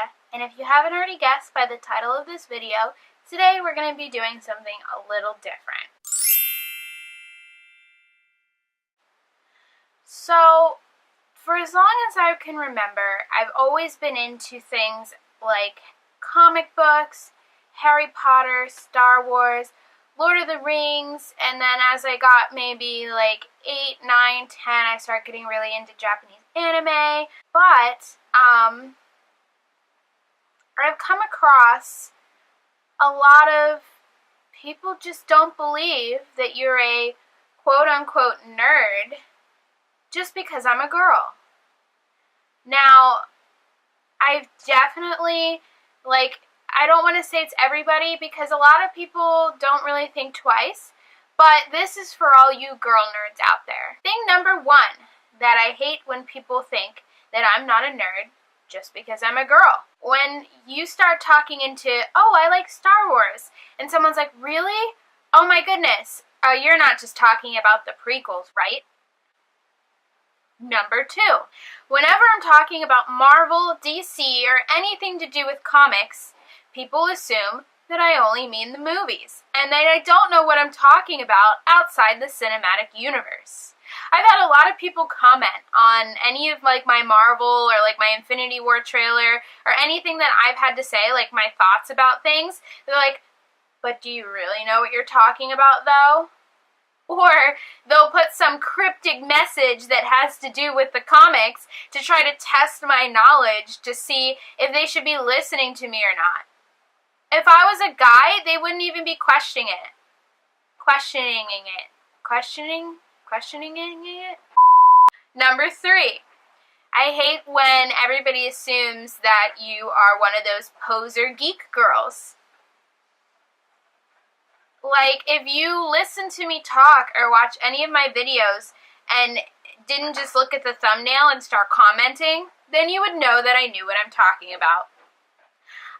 Leah, and if you haven't already guessed by the title of this video, today we're going to be doing something a little different. So, for as long as I can remember, I've always been into things like comic books, Harry Potter, Star Wars, Lord of the Rings, and then as I got maybe like 8, 9, 10, I started getting really into Japanese anime. But I've come across a lot of people just don't believe that you're a quote-unquote nerd just because I'm a girl. Now, I've definitely, I don't want to say it's everybody because a lot of people don't really think twice, but this is for all you girl nerds out there. Thing number one that I hate when people think that I'm not a nerd just because I'm a girl. When you start talking into, oh, I like Star Wars, and someone's like, really? Oh my goodness, you're not just talking about the prequels, right? Number two, whenever I'm talking about Marvel, DC, or anything to do with comics, people assume that I only mean the movies, and that I don't know what I'm talking about outside the cinematic universe. I've had a lot of people comment on any of my Marvel or my Infinity War trailer or anything that I've had to say, my thoughts about things. They're like, but do you really know what you're talking about though? Or they'll put some cryptic message that has to do with the comics to try to test my knowledge to see if they should be listening to me or not. If I was a guy, they wouldn't even be questioning it. Questioning it? Number three, I hate when everybody assumes that you are one of those poser geek girls. If you listen to me talk or watch any of my videos and didn't just look at the thumbnail and start commenting, then you would know that I knew what I'm talking about.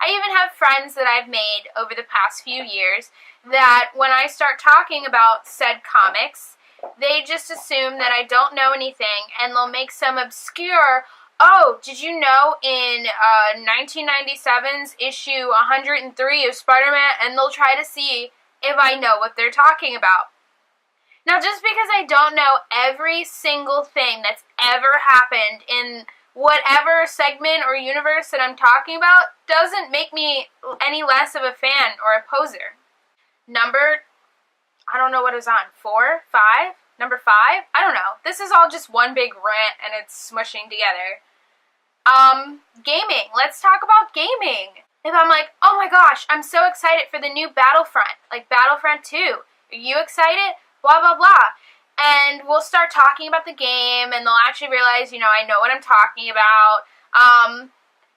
I even have friends that I've made over the past few years that when I start talking about said comics, they just assume that I don't know anything and they'll make some obscure, oh, did you know in 1997's issue 103 of Spider-Man, and they'll try to see if I know what they're talking about. Now, just because I don't know every single thing that's ever happened in whatever segment or universe that I'm talking about doesn't make me any less of a fan or a poser. I don't know what is on, 4, 5? Number 5? I don't know. This is all just one big rant and it's smushing together. Gaming. Let's talk about gaming. If I'm like, oh my gosh, I'm so excited for the new Battlefront, Battlefront 2. Are you excited? Blah, blah, blah. And we'll start talking about the game, and they'll actually realize, I know what I'm talking about.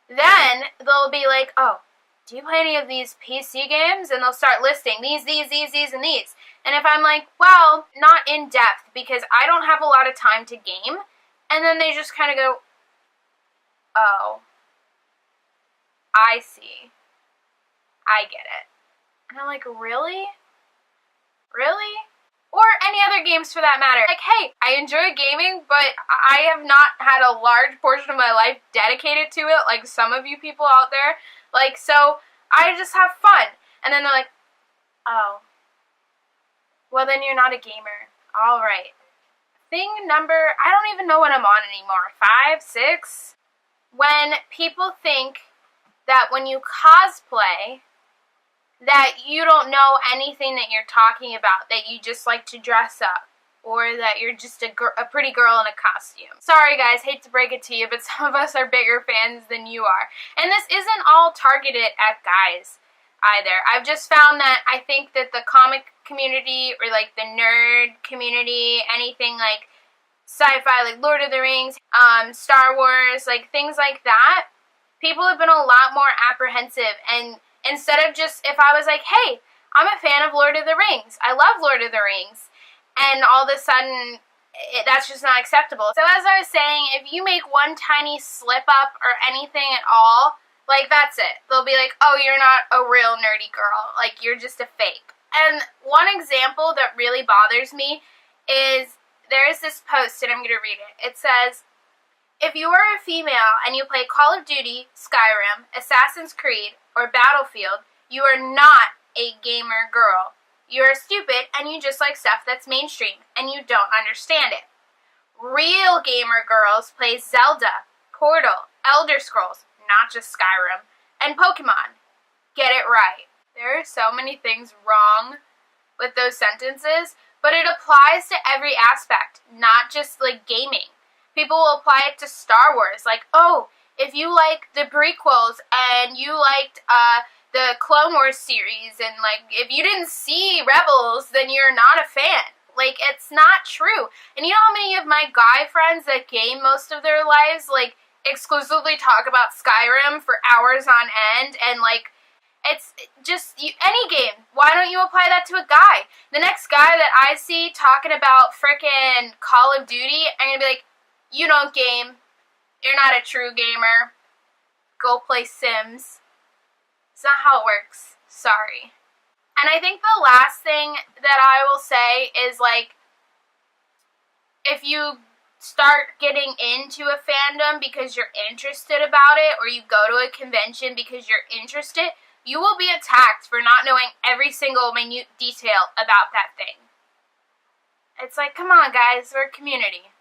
Then they'll be like, oh, do you play any of these PC games? And they'll start listing these, and these. And if I'm like, well, not in depth, because I don't have a lot of time to game, and then they just kind of go, oh, I see. I get it. And I'm like, really? Really? Or any other games for that matter. Hey, I enjoy gaming, but I have not had a large portion of my life dedicated to it like some of you people out there. So I just have fun. And then they're like, oh, well then you're not a gamer. All right. Thing number, I don't even know what I'm on anymore. 5, 6? When people think that when you cosplay, that you don't know anything that you're talking about, that you just like to dress up, or that you're just a pretty girl in a costume. Sorry guys, hate to break it to you, but some of us are bigger fans than you are. And this isn't all targeted at guys either. I've just found that I think that the comic community, or the nerd community, anything sci-fi, Lord of the Rings, Star Wars, things like that, people have been a lot more apprehensive, and instead of just, if I was like, hey, I'm a fan of Lord of the Rings, I love Lord of the Rings, and all of a sudden, that's just not acceptable. So as I was saying, if you make one tiny slip up or anything at all, that's it. They'll be like, oh, you're not a real nerdy girl, you're just a fake. And one example that really bothers me is, there is this post, and I'm going to read it. It says, If you are a female and you play Call of Duty, Skyrim, Assassin's Creed, or Battlefield, you are not a gamer girl. You are stupid and you just like stuff that's mainstream and you don't understand it. Real gamer girls play Zelda, Portal, Elder Scrolls, not just Skyrim, and Pokemon. Get it right. There are so many things wrong with those sentences, but it applies to every aspect, not just like gaming. People will apply it to Star Wars, like, oh, if you like the prequels and you liked the Clone Wars series, and like if you didn't see Rebels, then you're not a fan. Like, it's not true. And you know how many of my guy friends that game most of their lives, like, exclusively talk about Skyrim for hours on end, and like, it's just any game. Why don't you apply that to a guy? The next guy that I see talking about frickin' Call of Duty, I'm gonna be like, you don't game. You're not a true gamer. Go play Sims. It's not how it works. Sorry. And I think the last thing that I will say is, like, if you start getting into a fandom because you're interested about it, or you go to a convention because you're interested, you will be attacked for not knowing every single minute detail about that thing. It's like, come on, guys, we're a community.